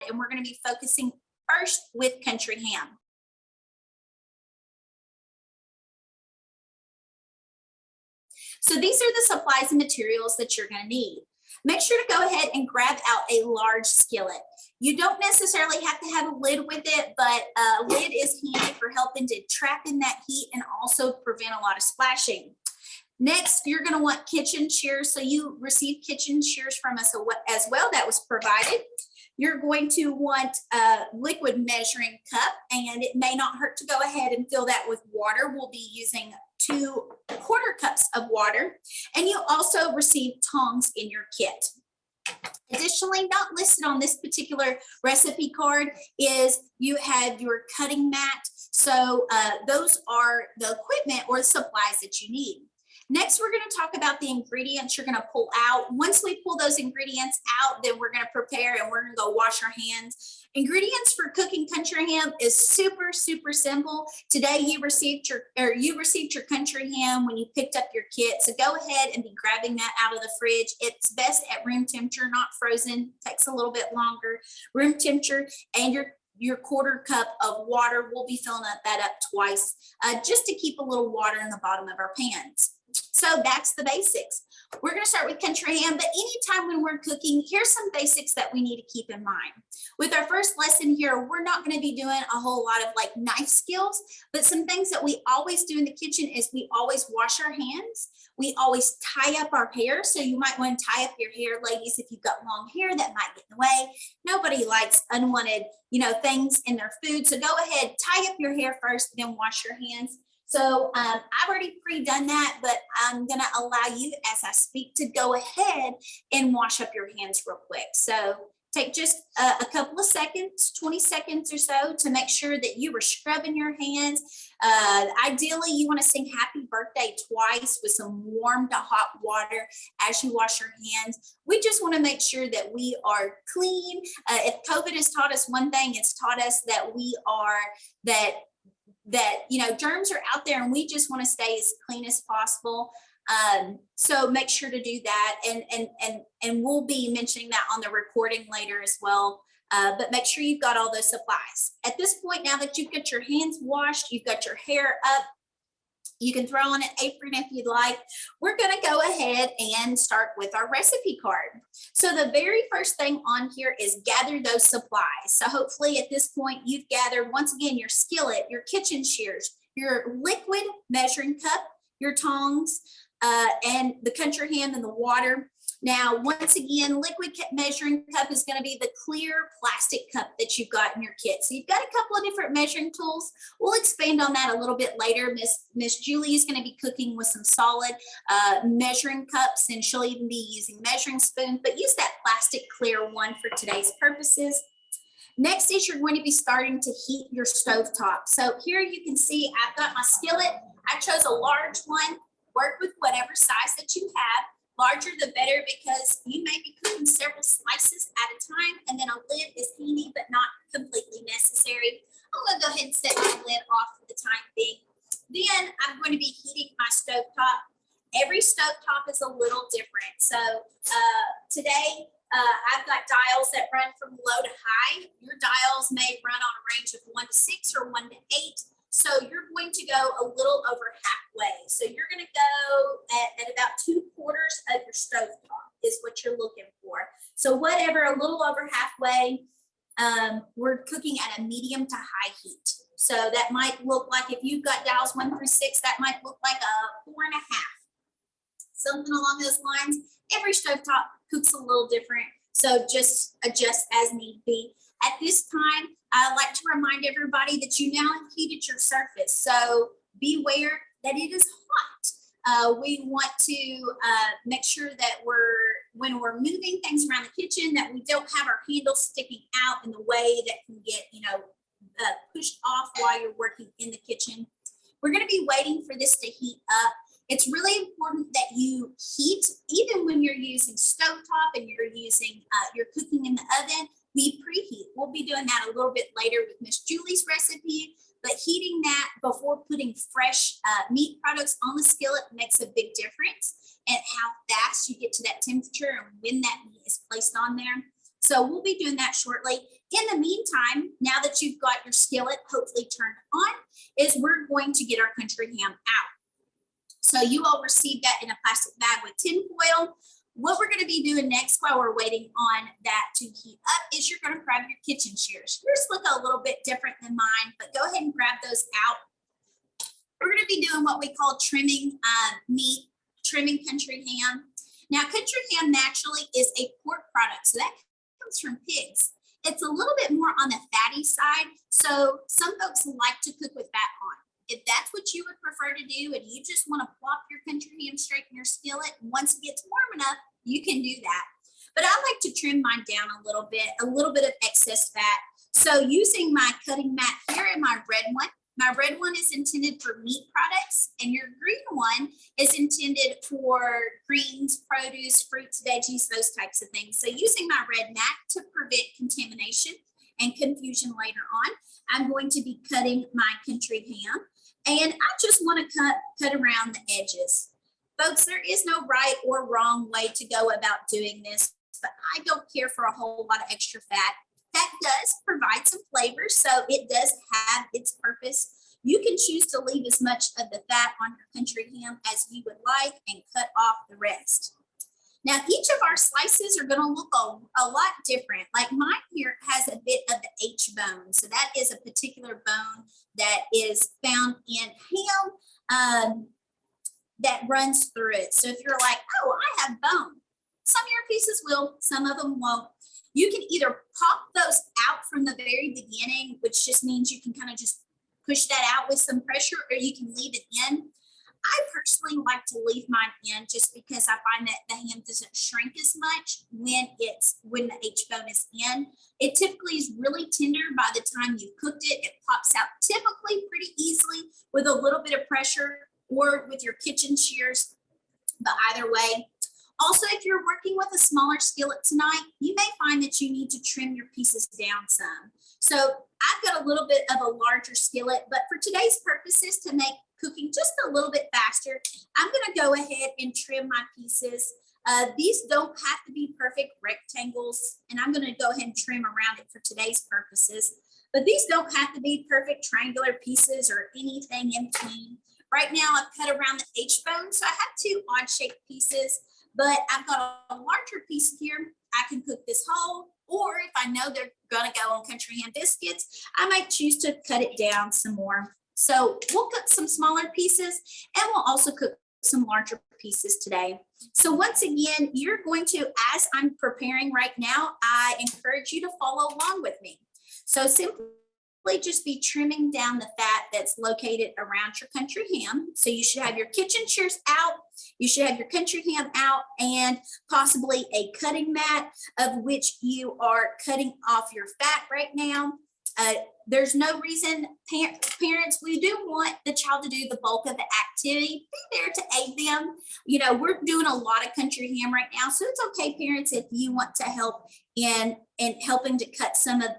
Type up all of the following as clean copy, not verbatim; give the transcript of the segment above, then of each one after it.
and we're going to be focusing first with country ham. So these are the supplies and materials that you're going to need. Make sure to go ahead and grab out a large skillet. You don't necessarily have to have a lid with it, but a lid is handy for helping to trap in that heat and also prevent a lot of splashing. Next, you're going to want kitchen shears. So you received kitchen shears from us as well. That was provided. You're going to want a liquid measuring cup, and it may not hurt to go ahead and fill that with water. We'll be using 2/4 cups of water, and you also receive tongs in your kit. Additionally, not listed on this particular recipe card is you have your cutting mat. So those are the equipment or the supplies that you need. Next, we're going to talk about the ingredients you're going to pull out. Once we pull those ingredients out, then we're going to prepare and we're going to go wash our hands. Ingredients for cooking country ham is super, super simple. Today you received your country ham when you picked up your kit. So go ahead and be grabbing that out of the fridge. It's best at room temperature, not frozen. Takes a little bit longer. Room temperature, and your 1/4 cup of water. We'll be filling that up twice just to keep a little water in the bottom of our pans. So that's the basics. We're going to start with country ham, but anytime when we're cooking, here's some basics that we need to keep in mind. With our first lesson here, we're not going to be doing a whole lot of like knife skills, but some things that we always do in the kitchen is we always wash our hands. We always tie up our hair. So you might want to tie up your hair, ladies, if you've got long hair that might get in the way. Nobody likes unwanted, things in their food. So go ahead, tie up your hair first, then wash your hands. So I've already pre-done that, but I'm going to allow you as I speak to go ahead and wash up your hands real quick. So take just a couple of seconds, 20 seconds or so, to make sure that you were scrubbing your hands. Ideally, you want to sing happy birthday twice with some warm to hot water as you wash your hands. We just want to make sure that we are clean. If COVID has taught us one thing, it's taught us that germs are out there and we just want to stay as clean as possible. So make sure to do that. And we'll be mentioning that on the recording later as well. But make sure you've got all those supplies. At this point, now that you've got your hands washed, you've got your hair up, you can throw on an apron if you'd like. We're going to go ahead and start with our recipe card. So the very first thing on here is gather those supplies. So hopefully at this point you've gathered, once again, your skillet, your kitchen shears, your liquid measuring cup, your tongs, and the country ham and the water. Now, once again, liquid measuring cup is going to be the clear plastic cup that you've got in your kit. So you've got a couple of different measuring tools. We'll expand on that a little bit later. Miss Julie is going to be cooking with some solid measuring cups, and she'll even be using measuring spoons, but use that plastic clear one for today's purposes. Next is you're going to be starting to heat your stovetop. So here you can see I've got my skillet. I chose a large one. Work with whatever size that you have. Larger the better, because you may be cooking several slices at a time, and then a lid is handy but not completely necessary. I'm going to go ahead and set my lid off for the time being. Then I'm going to be heating my stovetop. Every stovetop is a little different. So today I've got dials that run from low to high. Your dials may run on a range of 1 to 6 or 1 to 8. So you're going to go a little over halfway. So you're going to go at about 2/4 of your stovetop is what you're looking for. So whatever, a little over halfway, we're cooking at a medium to high heat. So that might look like, if you've got dials 1 through 6, that might look like a 4.5. Something along those lines. Every stovetop cooks a little different. So just adjust as need be. At this time, I'd like to remind everybody that you now have heated your surface. So beware that it is hot. We want to make sure that when we're moving things around the kitchen, that we don't have our handles sticking out in the way that can get, pushed off while you're working in the kitchen. We're going to be waiting for this to heat up. It's really important that you heat, even when you're using stovetop and you're cooking in the oven. We preheat. We'll be doing that a little bit later with Miss Julie's recipe, but heating that before putting fresh meat products on the skillet makes a big difference, and how fast you get to that temperature and when that meat is placed on there. So we'll be doing that shortly. In the meantime, now that you've got your skillet hopefully turned on, is we're going to get our country ham out. So you all received that in a plastic bag with tin foil. What we're going to be doing next while we're waiting on that to heat up is you're going to grab your kitchen shears. Yours look a little bit different than mine, but go ahead and grab those out. We're going to be doing what we call trimming meat, trimming country ham. Now, country ham naturally is a pork product, so that comes from pigs. It's a little bit more on the fatty side, so some folks like to cook with fat on. If that's what you would prefer to do and you just want to plop your country ham straight in your skillet, once it gets warm enough, you can do that. But I like to trim mine down a little bit of excess fat. So using my cutting mat here and my red one is intended for meat products, and your green one is intended for greens, produce, fruits, veggies, those types of things. So using my red mat to prevent contamination and confusion later on, I'm going to be cutting my country ham, and I just want to cut around the edges. Folks, there is no right or wrong way to go about doing this, but I don't care for a whole lot of extra fat. That does provide some flavor, so it does have its purpose. You can choose to leave as much of the fat on your country ham as you would like and cut off the rest. Now, each of our slices are going to look a lot different. Like mine here has a bit of the H bone. So that is a particular bone that is found in ham that runs through it. So if you're like, oh, I have bone, some of your pieces will, some of them won't. You can either pop those out from the very beginning, which just means you can kind of just push that out with some pressure, or you can leave it in. I personally like to leave mine in just because I find that the ham doesn't shrink as much when the H bone is in. It typically is really tender by the time you've cooked it. It pops out typically pretty easily with a little bit of pressure or with your kitchen shears, but either way. Also, if you're working with a smaller skillet tonight, you may find that you need to trim your pieces down some. So I've got a little bit of a larger skillet, but for today's purposes, to make cooking just a little bit faster, I'm going to go ahead and trim my pieces. These don't have to be perfect rectangles, and I'm going to go ahead and trim around it for today's purposes. But these don't have to be perfect triangular pieces or anything in between. Right now, I've cut around the H bone, so I have two odd-shaped pieces. But I've got a larger piece here. I can cook this whole, or if I know they're gonna go on country ham biscuits, I might choose to cut it down some more. So we'll cook some smaller pieces, and we'll also cook some larger pieces today. So once again, you're going to, as I'm preparing right now, I encourage you to follow along with me. So simply just be trimming down the fat that's located around your country ham. So you should have your kitchen shears out, you should have your country ham out, and possibly a cutting mat of which you are cutting off your fat right now. There's no reason, parents, we do want the child to do the bulk of the activity. Be there to aid them. You know, we're doing a lot of country ham right now, so it's okay, parents, if you want to help in helping to cut some of,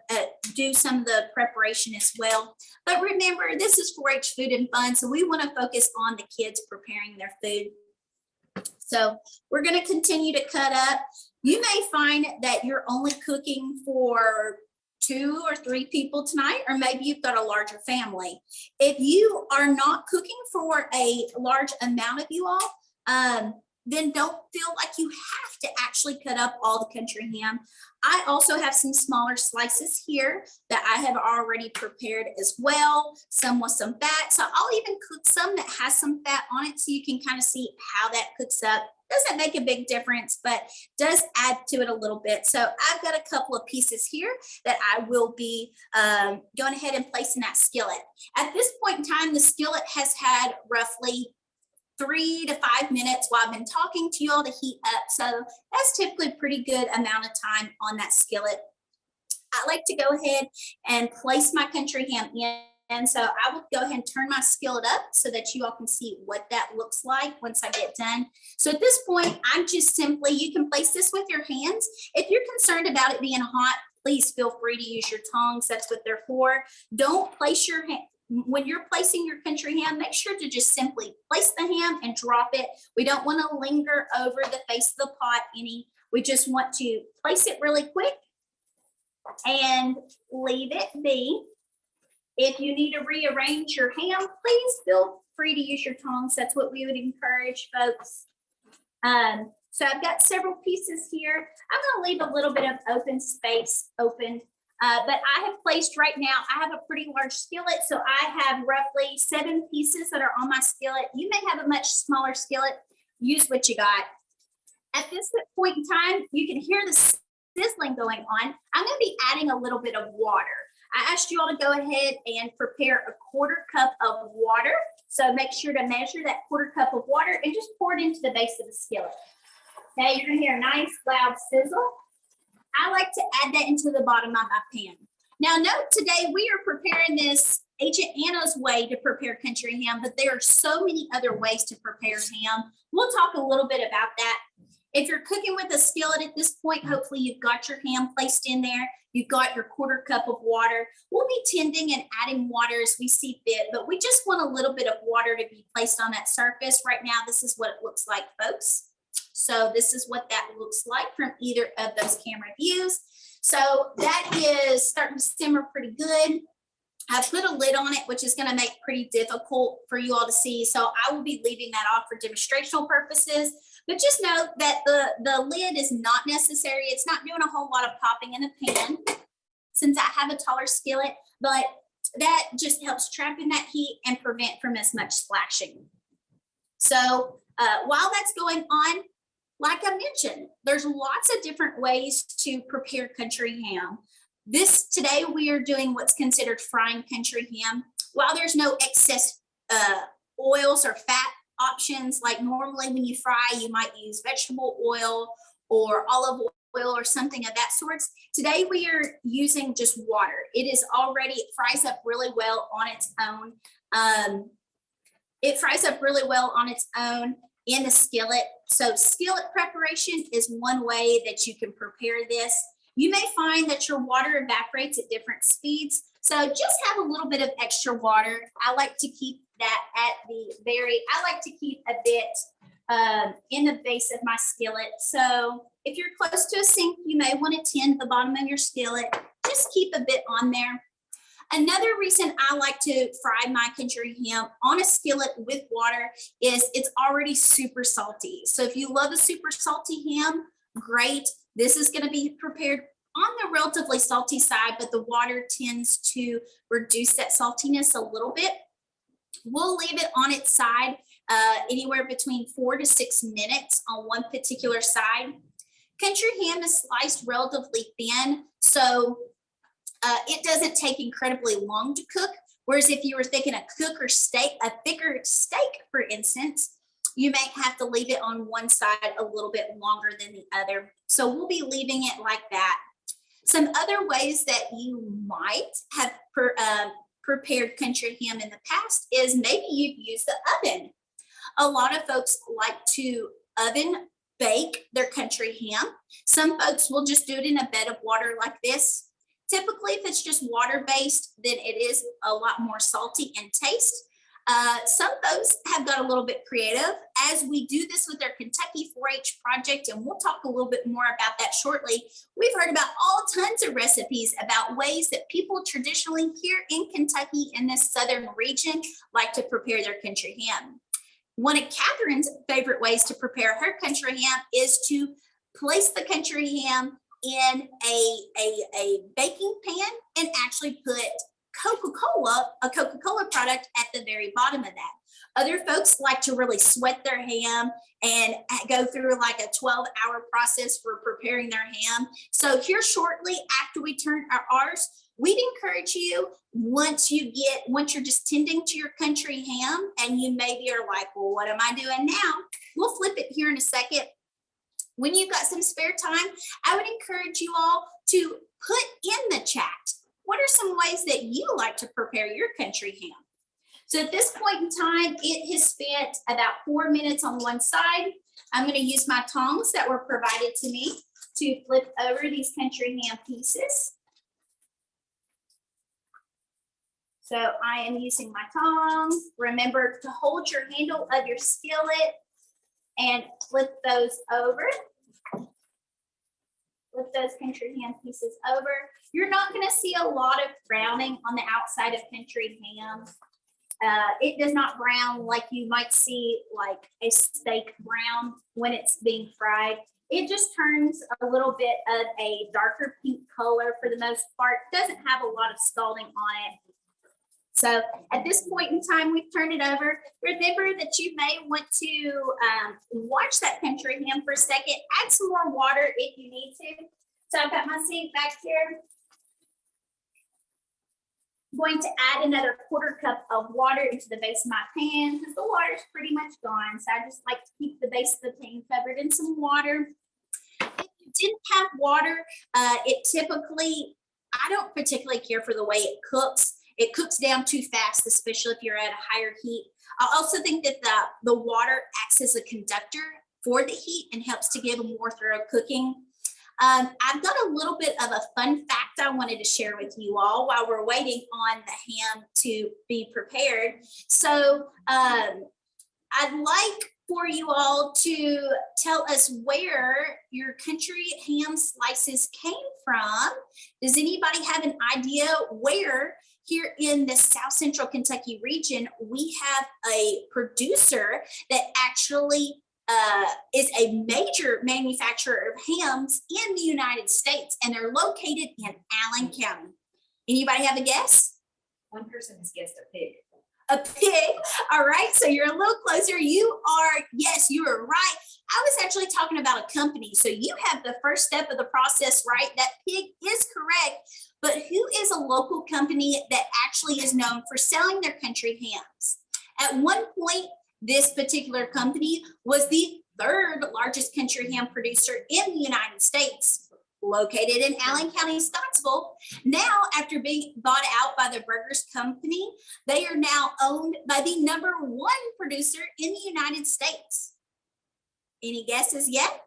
do some of the preparation as well. But remember, this is 4-H food and fun, so we want to focus on the kids preparing their food. So we're going to continue to cut up. You may find that you're only cooking for 2 or 3 people tonight, or maybe you've got a larger family. If you are not cooking for a large amount of you all, then don't feel like you have to actually cut up all the country ham. I also have some smaller slices here that I have already prepared as well, some with some fat. So I'll even cook some that has some fat on it so you can kind of see how that cooks up. Doesn't make a big difference, but does add to it a little bit. So I've got a couple of pieces here that I will be going ahead and placing that skillet. At this point in time, the skillet has had roughly 3 to 5 minutes while I've been talking to you all to heat up. So that's typically a pretty good amount of time on that skillet. I like to go ahead and place my country ham in. And so I will go ahead and turn my skillet up so that you all can see what that looks like once I get done. So at this point, I'm just simply, you can place this with your hands. If you're concerned about it being hot, please feel free to use your tongs. That's what they're for. Don't place your hand. When you're placing your country ham, make sure to just simply place the ham and drop it. We don't want to linger over the face of the pot any. We just want to place it really quick and leave it be. If you need to rearrange your ham, please feel free to use your tongs. That's what we would encourage, folks. So I've got several pieces here. I'm going to leave a little bit of open space open, but I have placed right now, I have a pretty large skillet. So I have roughly 7 pieces that are on my skillet. You may have a much smaller skillet. Use what you got. At this point in time, you can hear the sizzling going on. I'm going to be adding a little bit of water. I asked you all to go ahead and prepare a 1/4 cup of water. So make sure to measure that 1/4 cup of water and just pour it into the base of the skillet. Okay, you're gonna hear a nice loud sizzle. I like to add that into the bottom of my pan. Now note today we are preparing this Agent Anna's way to prepare country ham, but there are so many other ways to prepare ham. We'll talk a little bit about that. If you're cooking with a skillet at this point, hopefully you've got your ham placed in there. You've got your 1/4 cup of water. We'll be tending and adding water as we see fit, but we just want a little bit of water to be placed on that surface. Right now, this is what it looks like, folks. So this is what that looks like from either of those camera views. So that is starting to simmer pretty good. I put a lid on it, which is going to make pretty difficult for you all to see. So I will be leaving that off for demonstrational purposes. But just note that the lid is not necessary. It's not doing a whole lot of popping in the pan since I have a taller skillet, but that just helps trap in that heat and prevent from as much splashing. So while that's going on, like I mentioned, there's lots of different ways to prepare country ham. Today we are doing what's considered frying country ham. While there's no excess oils or fat options, like normally when you fry, you might use vegetable oil or olive oil or something of that sort. Today we are using just water. It fries up really well on its own. It fries up really well on its own in the skillet. So skillet preparation is one way that you can prepare this. You may find that your water evaporates at different speeds. So just have a little bit of extra water. I like to keep that I like to keep a bit in the base of my skillet. So if you're close to a sink, you may want to tend the bottom of your skillet. Just keep a bit on there. Another reason I like to fry my country ham on a skillet with water is it's already super salty. So if you love a super salty ham, great. This is going to be prepared on the relatively salty side, but the water tends to reduce that saltiness a little bit. We'll leave it on its side anywhere between 4 to 6 minutes on one particular side. Country ham is sliced relatively thin, so it doesn't take incredibly long to cook. Whereas if you were thinking a thicker steak, for instance, you may have to leave it on one side a little bit longer than the other. So we'll be leaving it like that. Some other ways that you might have prepared country ham in the past is maybe you've used the oven. A lot of folks like to oven bake their country ham. Some folks will just do it in a bed of water like this. Typically, if it's just water-based, then it is a lot more salty in taste. Some folks have got a little bit creative as we do this with our Kentucky 4-H project, and we'll talk a little bit more about that shortly. We've heard about all tons of recipes about ways that people traditionally here in Kentucky in this southern region like to prepare their country ham. One of Catherine's favorite ways to prepare her country ham is to place the country ham in a baking pan and actually put a Coca-Cola product at the very bottom of that. Other folks like to really sweat their ham and go through like a 12-hour process for preparing their ham. So here shortly after we turn ours, we'd encourage you once you're just tending to your country ham and you maybe are like, well, what am I doing now? We'll flip it here in a second. When you've got some spare time, I would encourage you all to put in the chat, what are some ways that you like to prepare your country ham? So at this point in time, it has spent about 4 minutes on one side. I'm going to use my tongs that were provided to me to flip over these country ham pieces. So I am using my tongs. Remember to hold your handle of your skillet and flip those over flip those country ham pieces over. You're not going to see a lot of browning on the outside of country ham. It does not brown like you might see like a steak brown when it's being fried. It just turns a little bit of a darker pink color for the most part. Doesn't have a lot of scalding on it. So at this point in time, we've turned it over. Remember that you may want to watch that country ham for a second. Add some more water if you need to. So I've got my sink back here. I'm going to add another 1/4 cup of water into the base of my pan because the water is pretty much gone. So I just like to keep the base of the pan covered in some water. If you didn't have water, it typically, I don't particularly care for the way it cooks. It cooks down too fast, especially if you're at a higher heat. I also think that the water acts as a conductor for the heat and helps to give a more thorough cooking. I've got a little bit of a fun fact I wanted to share with you all while we're waiting on the ham to be prepared. So I'd like for you all to tell us where your country ham slices came from. Does anybody have an idea where? Here in the South Central Kentucky region, we have a producer that actually is a major manufacturer of hams in the United States, and they're located in Allen County. Anybody have a guess? One person has guessed a pig. A pig. All right, so you're a little closer. You are, yes, you are right. I was actually talking about a company. So you have the first step of the process right. That pig is correct. But who is a local company that actually is known for selling their country hams? At one point, this particular company was the 3rd largest country ham producer in the United States, located in Allen County, Scottsville. Now, after being bought out by the Burgers Company, they are now owned by the #1 producer in the United States. Any guesses yet?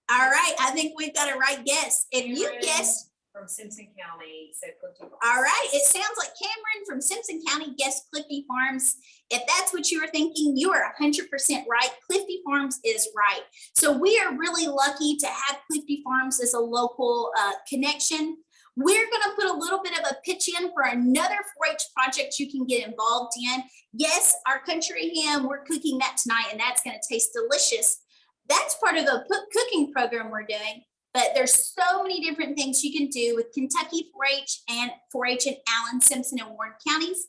All right, I think we've got a right guess. If you guessed from Simpson County, said Clifty Farms. All right, it sounds like Cameron from Simpson County guessed Clifty Farms. If that's what you were thinking, you are 100% right. Clifty Farms is right. So we are really lucky to have Clifty Farms as a local connection. We're going to put a little bit of a pitch in for another 4-H project you can get involved in. Yes, our country ham, we're cooking that tonight, and that's going to taste delicious. That's part of the cooking program we're doing, but there's so many different things you can do with Kentucky 4-H and 4-H in Allen, Simpson, and Warren counties.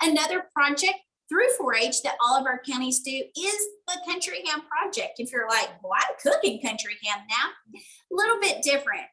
Another project through 4-H that all of our counties do is the Country Ham Project. If you're like, well, I'm cooking country ham now, a little bit different.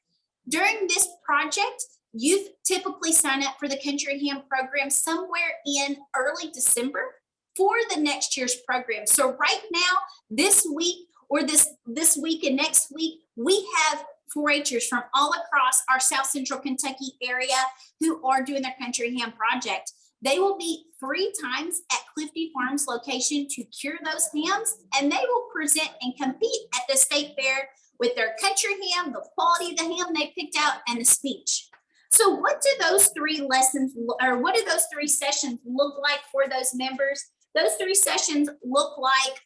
During this project, youth typically sign up for the Country Ham program somewhere in early December for the next year's program. So right now, this week, or this week and next week, we have 4-Hers from all across our South Central Kentucky area who are doing their Country Ham project. They will be 3 times at Clifty Farms location to cure those hams, and they will present and compete at the state fair with their country ham, the quality of the ham they picked out, and the speech. So what do those 3 lessons, or what do those 3 sessions look like for those members? Those 3 sessions look like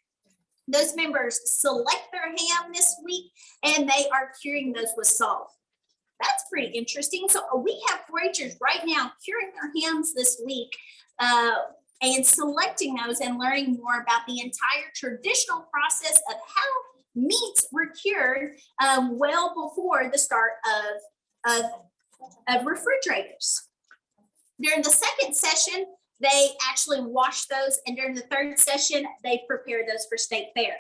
those members select their ham this week, and they are curing those with salt. That's pretty interesting. So we have 4-Hers right now curing their hams this week and selecting those and learning more about the entire traditional process of how meats were cured well before the start of refrigerators. During the second session, they actually wash those, and during the third session, they prepare those for state fair.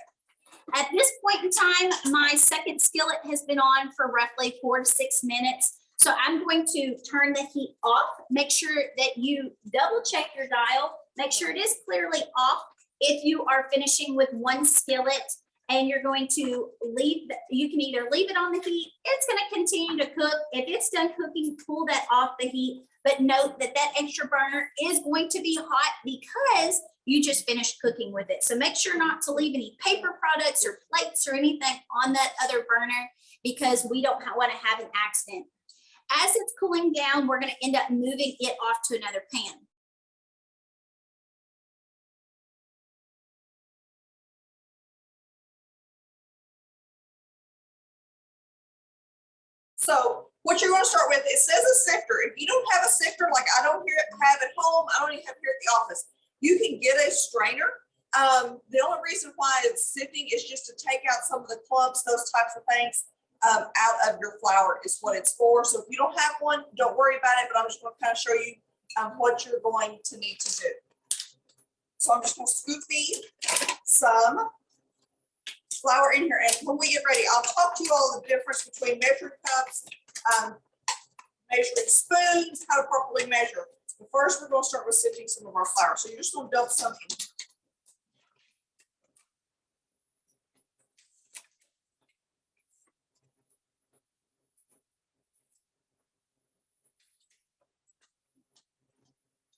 At this point in time, my second skillet has been on for roughly 4 to 6 minutes. So I'm going to turn the heat off. Make sure that you double check your dial. Make sure it is clearly off. If you are finishing with 1 skillet and you're going to leave, you can either leave it on the heat. It's going to continue to cook. If it's done cooking, pull that off the heat. But note that that extra burner is going to be hot because you just finished cooking with it. So make sure not to leave any paper products or plates or anything on that other burner because we don't want to have an accident. As it's cooling down, we're going to end up moving it off to another pan. So what you're gonna start with, it says a sifter. If you don't have a sifter, like I don't have at home, I don't even have here at the office, you can get a strainer. The only reason why it's sifting is just to take out some of the clumps, those types of things, out of your flour is what it's for. So if you don't have one, don't worry about it, but I'm just gonna kind of show you what you're going to need to do. So I'm just gonna scoop me some flour in here, and when we get ready, I'll talk to you all the difference between measuring cups, measuring spoons, how to properly measure. But first, we're gonna start with sifting some of our flour. So you're just gonna dump some in.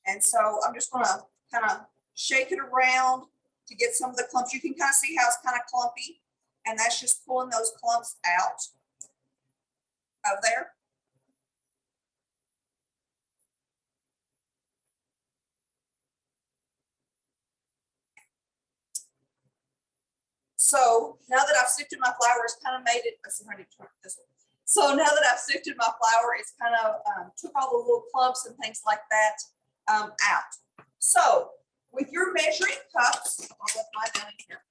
And so I'm just gonna kind of shake it around to get some of the clumps. You can kind of see how it's kind of clumpy, and that's just pulling those clumps out of there. So now that I've sifted my flour, it's kind of made it, let's see if I need to turn this one. So now that I've sifted my flour, it's kind of took all the little clumps and things like that out. So with your measuring cups, I'll let mine down in here.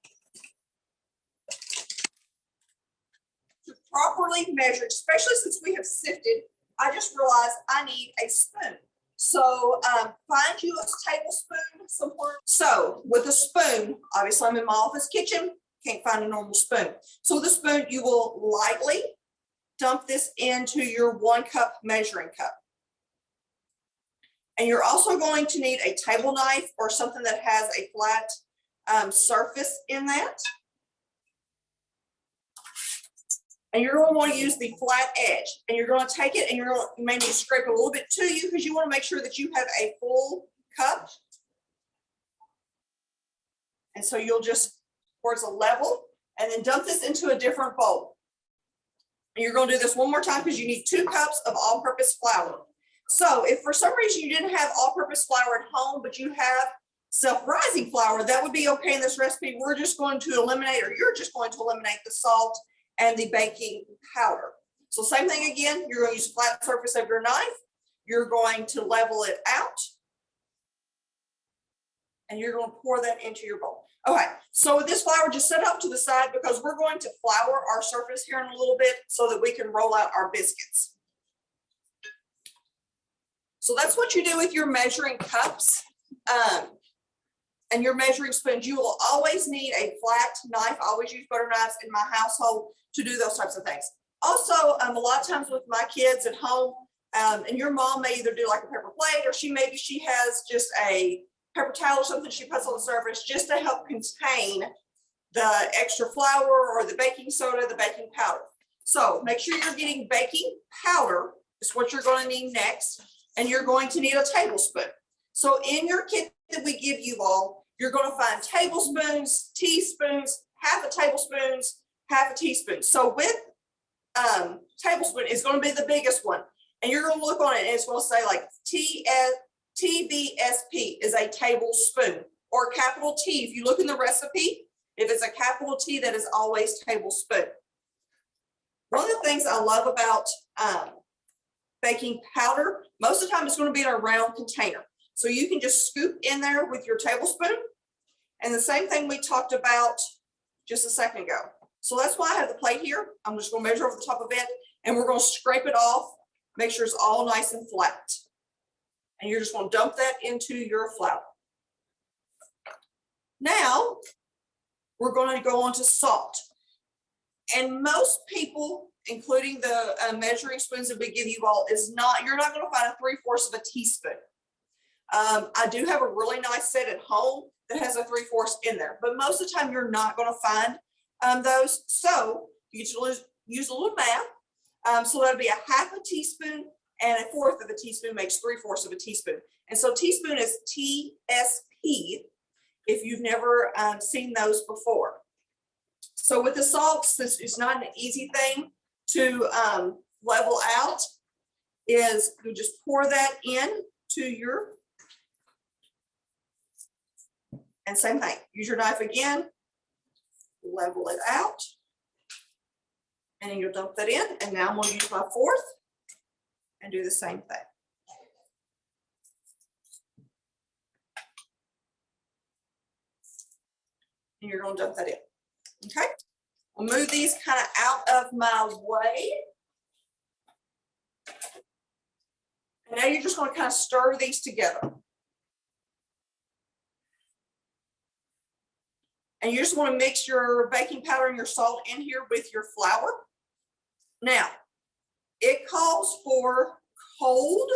To properly measure, especially since we have sifted, I just realized I need a spoon. So find you a tablespoon somewhere. So with a spoon, obviously I'm in my office kitchen, can't find a normal spoon. So with a spoon, you will lightly dump this into your 1 cup measuring cup. And you're also going to need a table knife or something that has a flat surface in that. And you're going to want to use the flat edge. And you're going to take it and you may need to scrape it a little bit to you because you want to make sure that you have a full cup. And so you'll just, where it's a level, and then dump this into a different bowl. And you're going to do this one more time because you need 2 cups of all-purpose flour. So if for some reason you didn't have all-purpose flour at home, but you have self-rising flour, that would be okay in this recipe. We're just going to eliminate, or you're just going to eliminate the salt and the baking powder. So same thing again, you're going to use a flat surface of your knife. You're going to level it out. And you're going to pour that into your bowl. Okay, so with this flour, just set it up to the side because we're going to flour our surface here in a little bit so that we can roll out our biscuits. So that's what you do with your measuring cups and your measuring spoons. You will always need a flat knife. I always use butter knives in my household to do those types of things. Also, a lot of times with my kids at home, and your mom may either do like a paper plate or maybe she has just a paper towel or something she puts on the surface just to help contain the extra flour or the baking soda, the baking powder. So make sure you're getting baking powder is what you're going to need next. And you're going to need a tablespoon. So in your kit that we give you all, you're going to find tablespoons, teaspoons, half a tablespoon, half a teaspoon. So with tablespoon is going to be the biggest one. And you're going to look on it and it's going to say like TBSP is a tablespoon, or capital T. If you look in the recipe, if it's a capital T, that is always tablespoon. One of the things I love about baking powder, most of the time it's going to be in a round container. So you can just scoop in there with your tablespoon. And the same thing we talked about just a second ago. So that's why I have the plate here. I'm just going to measure over the top of it and we're going to scrape it off, make sure it's all nice and flat. And you're just going to dump that into your flour. Now we're going to go on to salt. And most people, including the measuring spoons that we give you all, you're not going to find a 3/4 of a teaspoon. I do have a really nice set at home that has a 3/4 in there, but most of the time you're not going to find those. So you just use a little math. So that'll be a half a teaspoon and a 1/4 of a teaspoon makes 3/4 of a teaspoon. And so teaspoon is TSP if you've never seen those before. So with the salts, this is not an easy thing to level out. Is you just pour that in to your, and same thing, use your knife again, level it out, And then you'll dump that in, and now we'll use my fourth and do the same thing. And you're gonna dump that in, okay? We'll move these kind of out of my way. And now you're just gonna kind of stir these together. And you just want to mix your baking powder and your salt in here with your flour. Now, it calls for cold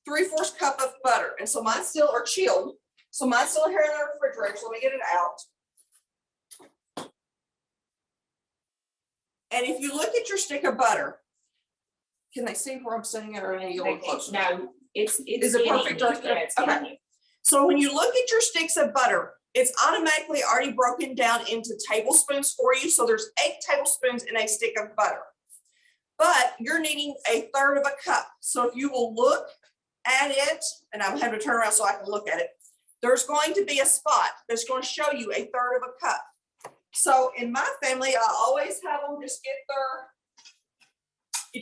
3/4 cup of butter. And so mine still are chilled. So mine's still here in the refrigerator. So let me get it out. And if you look at your stick of butter, can they see where I'm sitting at or any little closer? No, it's. Is it perfect right there? Yeah, it's Okay. getting you. So when you look at your sticks of butter, it's automatically already broken down into tablespoons for you. So there's 8 tablespoons in a stick of butter. But you're needing 1/3 of a cup. So if you will look at it, and I'm having to turn around so I can look at it, there's going to be a spot that's going to show you 1/3 of a cup. So in my family, I always have them just get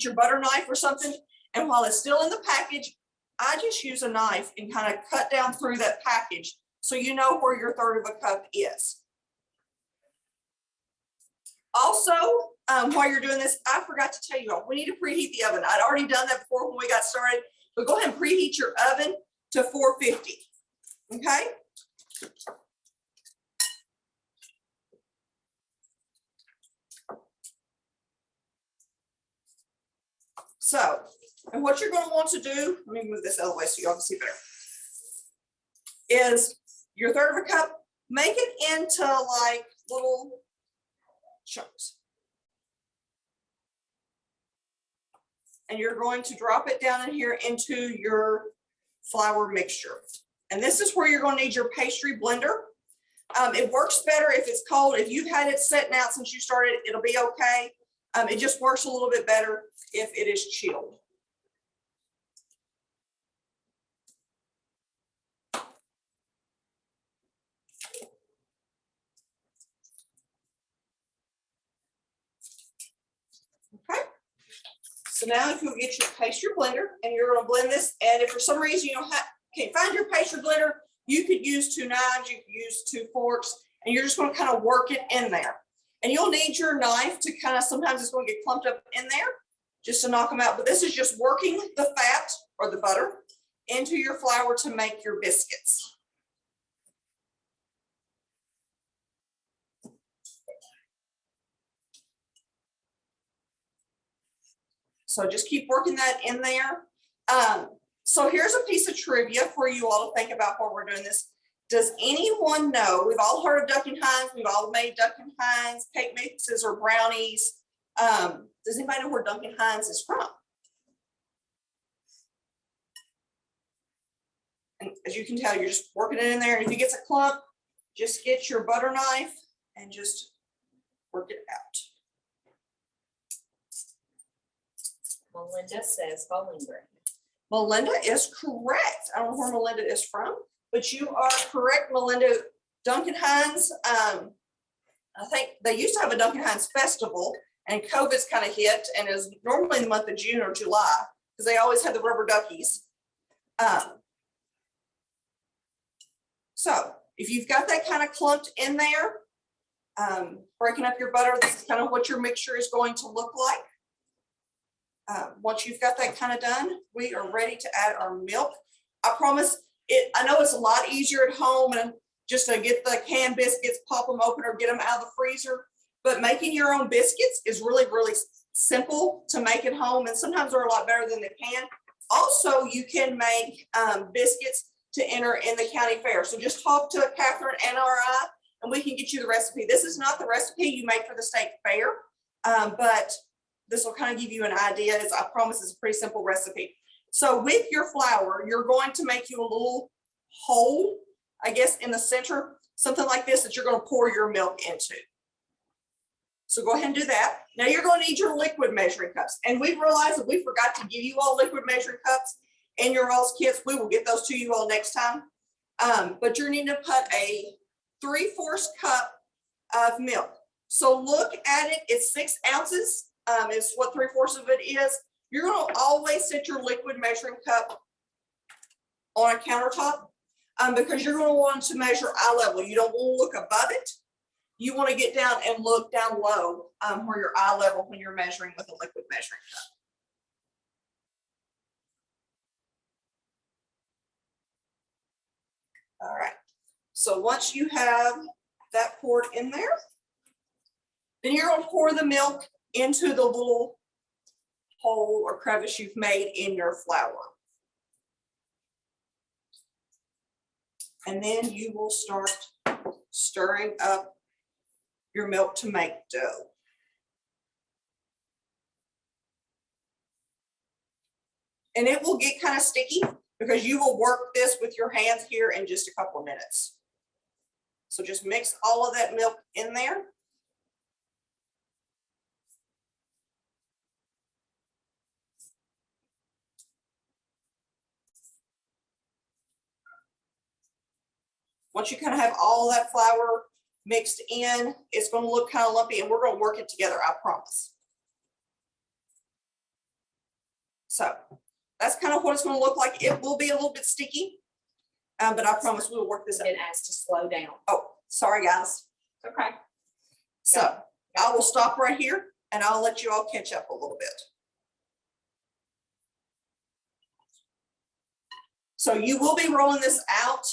your butter knife or something. And while it's still in the package, I just use a knife and kind of cut down through that package so you know where your 1/3 of a cup is. Also, while you're doing this, I forgot to tell you all, we need to preheat the oven. I'd already done that before when we got started, but go ahead and preheat your oven to 450, okay? So, and what you're going to want to do, let me move this out of the way so y'all can see better, is your 1/3 of a cup, make it into like little chunks. And you're going to drop it down in here into your flour mixture. And this is where you're going to need your pastry blender. It works better if it's cold. If you've had it sitting out since you started, it'll be okay. It just works a little bit better if it is chilled. Okay. So now if you'll get your pastry blender and you're going to blend this, and if for some reason you can't find your pastry blender, you could use 2 knives, you could use 2 forks, and you're just going to kind of work it in there. And you'll need your knife to kind of, sometimes it's going to get clumped up in there just to knock them out. But this is just working the fat or the butter into your flour to make your biscuits. So just keep working that in there. So here's a piece of trivia for you all to think about while we're doing this. Does anyone know, we've all heard of Duncan Hines, we've all made Duncan Hines cake mixes or brownies. Does anybody know where Duncan Hines is from? And as you can tell, you're just working it in there. And if it gets a clump, just get your butter knife and just work it out. Melinda says Bowling Green. Melinda is correct. I don't know where Melinda is from, but you are correct, Melinda. Duncan Hines, I think they used to have a Duncan Hines festival, and COVID's kind of hit, and is normally in the month of June or July, because they always had the rubber duckies. So if you've got that kind of clumped in there, breaking up your butter, this is kind of what your mixture is going to look like. Once you've got that kind of done, we are ready to add our milk. I promise it, I know it's a lot easier at home and just to get the canned biscuits, pop them open or get them out of the freezer. But making your own biscuits is really, really simple to make at home. And sometimes they're a lot better than the can. Also, you can make biscuits to enter in the county fair. So just talk to Catherine NRI and we can get you the recipe. This is not the recipe you make for the state fair, but this will kind of give you an idea. I promise it's a pretty simple recipe. So with your flour, you're going to make you a little hole, I guess, in the center, something like this that you're going to pour your milk into. So go ahead and do that. Now you're going to need your liquid measuring cups. And we realized that we forgot to give you all liquid measuring cups in your all's kits. We will get those to you all next time. But you're needing to put a 3/4 cup of milk. So look at it, it's 6 ounces. is what 3/4 of it is. You're gonna always set your liquid measuring cup on a countertop because you're gonna want to measure eye level. You don't want to look above it. You want to get down and look down low where your eye level when you're measuring with a liquid measuring cup. All right, so once you have that poured in there, then you're gonna pour the milk into the little hole or crevice you've made in your flour. And then you will start stirring up your milk to make dough. And it will get kind of sticky because you will work this with your hands here in just a couple of minutes. So just mix all of that milk in there. Once you kind of have all that flour mixed in, it's going to look kind of lumpy and we're going to work it together, I promise. So that's kind of what it's going to look like. It will be a little bit sticky, but I promise we will work this out. Been asked to slow down. Oh, sorry guys. Okay. So I will stop right here and I'll let you all catch up a little bit. So you will be rolling this out.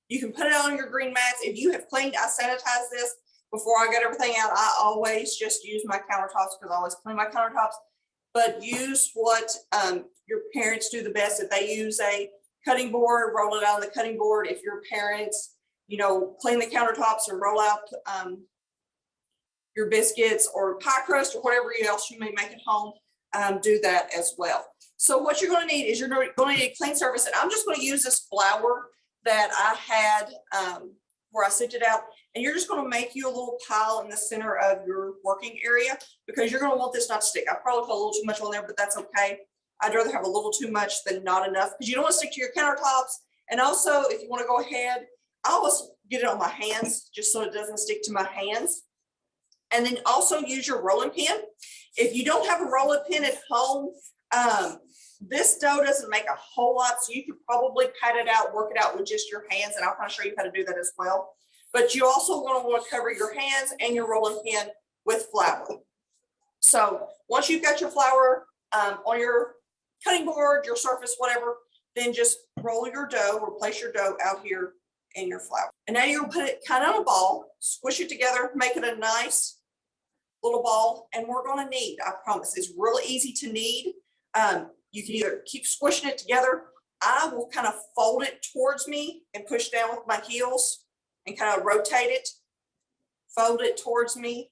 You can put it on your green mats. If you have cleaned, I sanitize this before I get everything out. I always just use my countertops because I always clean my countertops. But use what your parents do the best. If they use a cutting board, roll it out on the cutting board. If your parents, you know, clean the countertops and roll out your biscuits or pie crust or whatever else you may make at home, do that as well. So what you're going to need is you're going to need a clean surface. And I'm just going to use this flour that I had where I sifted out, and you're just going to make you a little pile in the center of your working area because you're going to want this not to stick. I probably put a little too much on there, but that's okay. I'd rather have a little too much than not enough because you don't want to stick to your countertops. And also, if you want to go ahead, I always get it on my hands just so it doesn't stick to my hands. And then also use your rolling pin. If you don't have a rolling pin at home, this dough doesn't make a whole lot, so you could probably pat it out, work it out with just your hands, and I'll kind of show you how to do that as well. But you also going to want to cover your hands and your rolling pin with flour. So once you've got your flour on your cutting board, your surface, whatever, then just roll your dough or place your dough out here in your flour. And now you'll put it kind of on a ball, squish it together, make it a nice little ball, and we're going to knead. I promise it's really easy to knead. You can either keep squishing it together. I will kind of fold it towards me and push down with my heels and kind of rotate it, fold it towards me.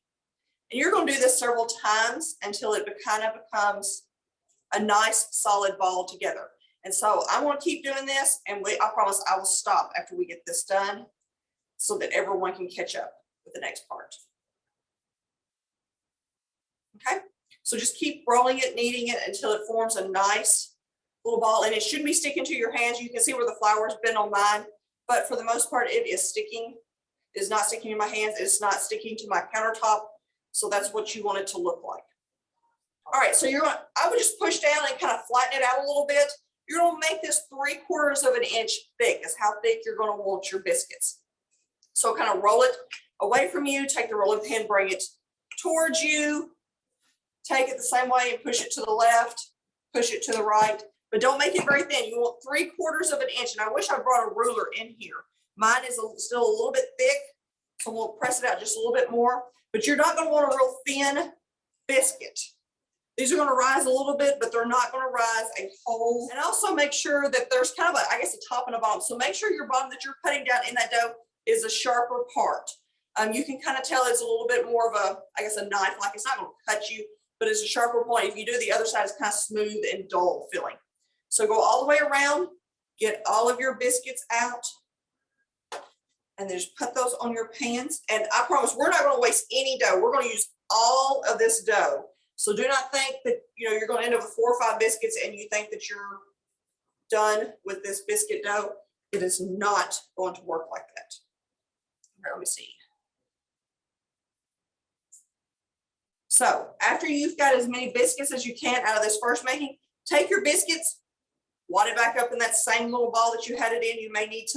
And you're going to do this several times until it kind of becomes a nice solid ball together. And so I want to keep doing this, and I promise I will stop after we get this done so that everyone can catch up with the next part. Okay. So just keep rolling it, kneading it until it forms a nice little ball, and it shouldn't be sticking to your hands. You can see where the flour's been on mine, but for the most part, it is sticking. It is not sticking to my hands. It's not sticking to my countertop. So that's what you want it to look like. All right, so I would just push down and kind of flatten it out a little bit. You're going to make this 3/4 of an inch thick is how thick you're going to want your biscuits. So kind of roll it away from you, take the rolling pin, bring it towards you. Take it the same way and push it to the left, push it to the right, but don't make it very thin. You want 3/4 of an inch. And I wish I brought a ruler in here. Mine is still a little bit thick, so we'll press it out just a little bit more, but you're not going to want a real thin biscuit. These are going to rise a little bit, but they're not going to rise a whole. And also make sure that there's kind of a, I guess, a top and a bottom. So make sure your bottom that you're putting down in that dough is a sharper part. You can kind of tell it's a little bit more of a, I guess, a knife, like it's not going to cut you, but it's a sharper point. If you do the other side, it's kind of smooth and dull feeling. So go all the way around, get all of your biscuits out, and then just put those on your pans. And I promise we're not going to waste any dough. We're going to use all of this dough. So do not think that you're going to end up with 4 or 5 biscuits and you think that you're done with this biscuit dough. It is not going to work like that. All right, let me see. So after you've got as many biscuits as you can out of this first making, take your biscuits, wad it back up in that same little ball that you had it in. You may need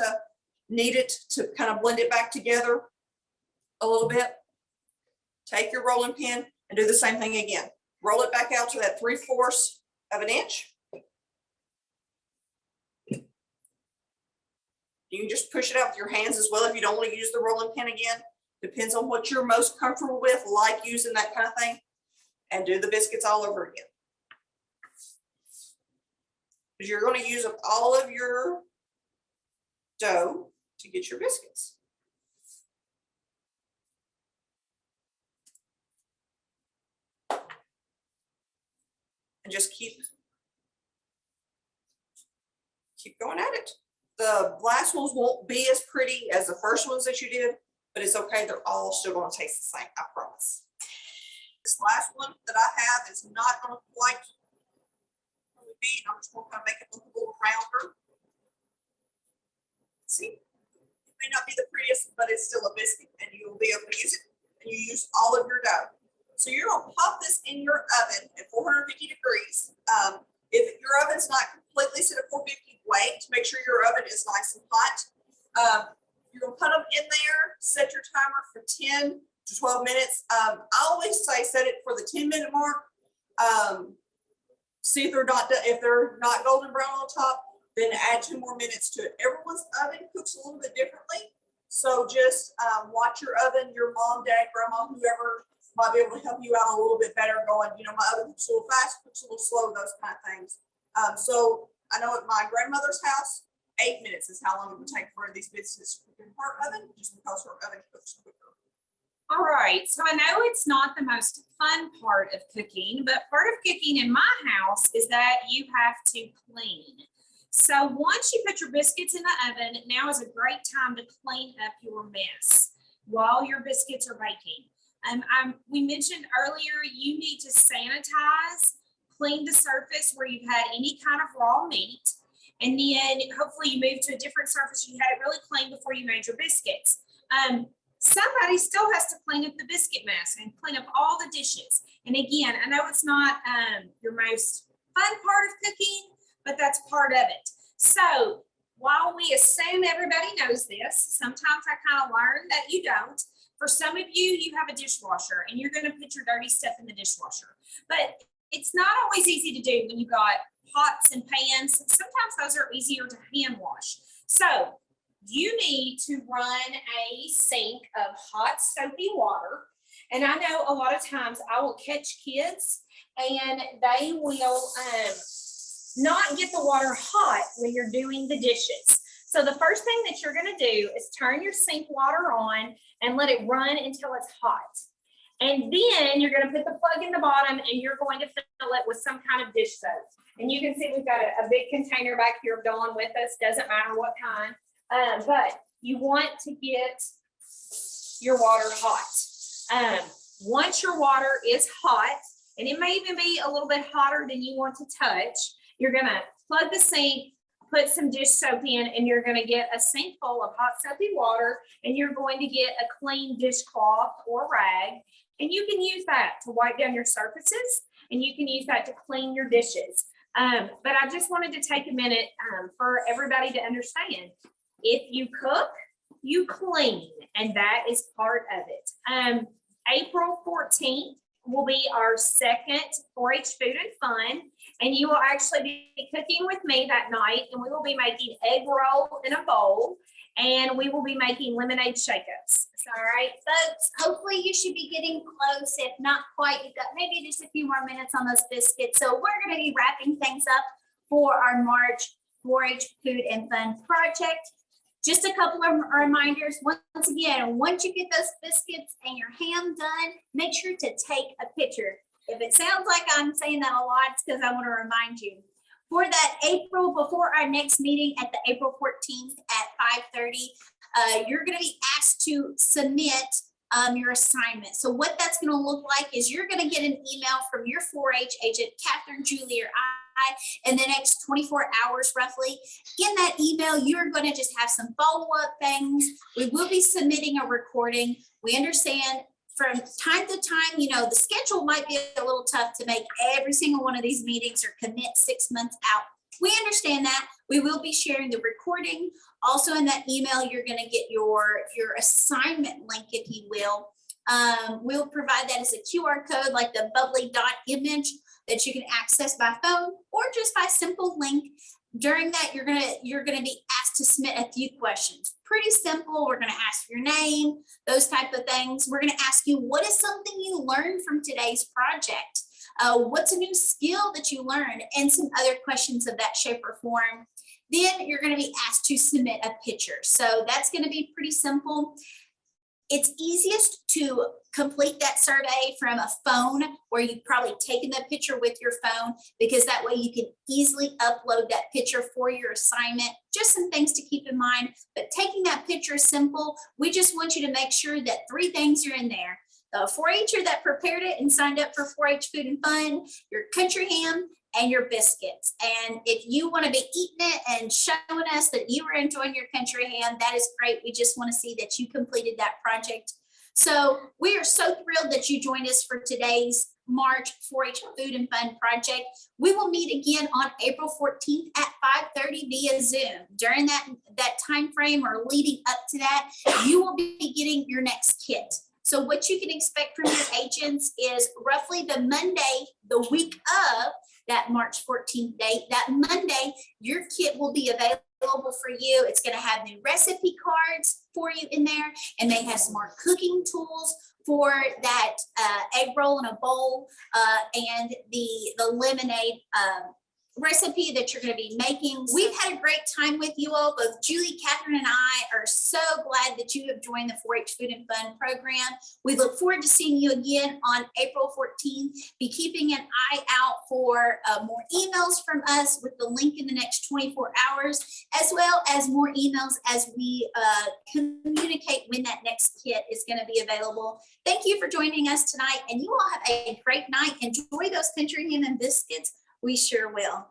it to kind of blend it back together a little bit. Take your rolling pin and do the same thing again. Roll it back out to that 3/4 of an inch. You can just push it out with your hands as well if you don't want to use the rolling pin again. Depends on what you're most comfortable with, like using that kind of thing. And do the biscuits all over again. Because you're going to use up all of your dough to get your biscuits. And just keep going at it. The last ones won't be as pretty as the first ones that you did, but it's okay. They're all still going to taste the same, I promise. This last one that I have is not going to quite be. I'm just going to kind of make it look a little rounder. See, it may not be the prettiest, but it's still a biscuit, and you'll be able to use it. And you use all of your dough. So you're going to pop this in your oven at 450 degrees. If your oven's not completely set at 450, wait to make sure your oven is nice and hot. You're going to put them in there, set your timer for 10 to 12 minutes. I always say set it for the 10-minute mark. See if they're not golden brown on top, then add 2 more minutes to it. Everyone's oven cooks a little bit differently. So just watch your oven, your mom, dad, grandma, whoever might be able to help you out a little bit better going, my oven cooks a little fast, cooks a little slow, those kind of things. So I know at my grandmother's house, 8 minutes is how long it would take for these biscuits to cook in her oven, just because her oven cooks quicker. All right, so I know it's not the most fun part of cooking, but part of cooking in my house is that you have to clean. So once you put your biscuits in the oven, now is a great time to clean up your mess while your biscuits are baking. We mentioned earlier, you need to sanitize, clean the surface where you've had any kind of raw meat, and then hopefully you move to a different surface. You had it really clean before you made your biscuits. Somebody still has to clean up the biscuit mess and clean up all the dishes. And again, I know it's not your most fun part of cooking, but that's part of it. So while we assume everybody knows this, sometimes I kind of learn that you don't. For some of you, you have a dishwasher and you're going to put your dirty stuff in the dishwasher. But it's not always easy to do when you've got pots and pans. Sometimes those are easier to hand wash. So you need to run a sink of hot soapy water. And I know a lot of times I will catch kids and they will not get the water hot when you're doing the dishes. So the first thing that you're going to do is turn your sink water on and let it run until it's hot. And then you're going to put the plug in the bottom and you're going to fill it with some kind of dish soap. And you can see we've got a big container back here going with us. Doesn't matter what kind. But you want to get your water hot. Once your water is hot, and it may even be a little bit hotter than you want to touch, you're going to plug the sink, put some dish soap in, and you're going to get a sink full of hot soapy water, and you're going to get a clean dishcloth or rag, and you can use that to wipe down your surfaces, and you can use that to clean your dishes. But I just wanted to take a minute for everybody to understand. If you cook, you clean, and that is part of it. April 14th will be our second 4-H Food and Fun, and you will actually be cooking with me that night, and we will be making egg roll in a bowl, and we will be making lemonade shake-ups. All right, folks, hopefully you should be getting close. If not quite, you've got maybe just a few more minutes on those biscuits. So we're going to be wrapping things up for our March 4-H Food and Fun project. Just a couple of reminders. Once again, once you get those biscuits and your ham done, make sure to take a picture. If it sounds like I'm saying that a lot, it's because I want to remind you. For that April, before our next meeting at the April 14th at 5:30, you're going to be asked to submit your assignment. So what that's going to look like is you're going to get an email from your 4-H agent, Catherine, Julie, or I, in the next 24 hours roughly. In that email, you're going to just have some follow-up things. We will be submitting a recording. We understand from time to time, the schedule might be a little tough to make every single one of these meetings or commit 6 months out. We understand that. We will be sharing the recording. Also in that email, you're going to get your assignment link, if you will. We'll provide that as a QR code, like the bubbly dot image that you can access by phone or just by simple link. During that, you're gonna be asked to submit a few questions. Pretty simple. We're gonna ask your name, those type of things. We're gonna ask you, what is something you learned from today's project? What's a new skill that you learned? And some other questions of that shape or form. Then you're gonna be asked to submit a picture. So that's gonna be pretty simple. It's easiest to complete that survey from a phone where you've probably taken the picture with your phone, because that way you can easily upload that picture for your assignment. Just some things to keep in mind, but taking that picture is simple. We just want you to make sure that 3 things are in there. The 4-H'er that prepared it and signed up for 4-H Food and Fun, your country ham, and your biscuits. And if you want to be eating it and showing us that you were enjoying your country ham, that is great. We just want to see that you completed that project. So we are so thrilled that you joined us for today's March 4-H Food and Fun project. We will meet again on April 14th at 5:30 via Zoom. During that time frame or leading up to that, you will be getting your next kit. So what you can expect from your agents is roughly the Monday, the week of that March 14th date. That Monday, your kit will be available for you. It's going to have new recipe cards for you in there, and they have some more cooking tools for that egg roll in a bowl and the lemonade recipe that you're going to be making. We've had a great time with you all. Both Julie, Catherine, and I are so glad that you have joined the 4-H Food and Fun program. We look forward to seeing you again on April 14th. Be keeping an eye out for more emails from us with the link in the next 24 hours, as well as more emails as we communicate when that next kit is going to be available. Thank you for joining us tonight, and you all have a great night. Enjoy those country ham and biscuits. We sure will.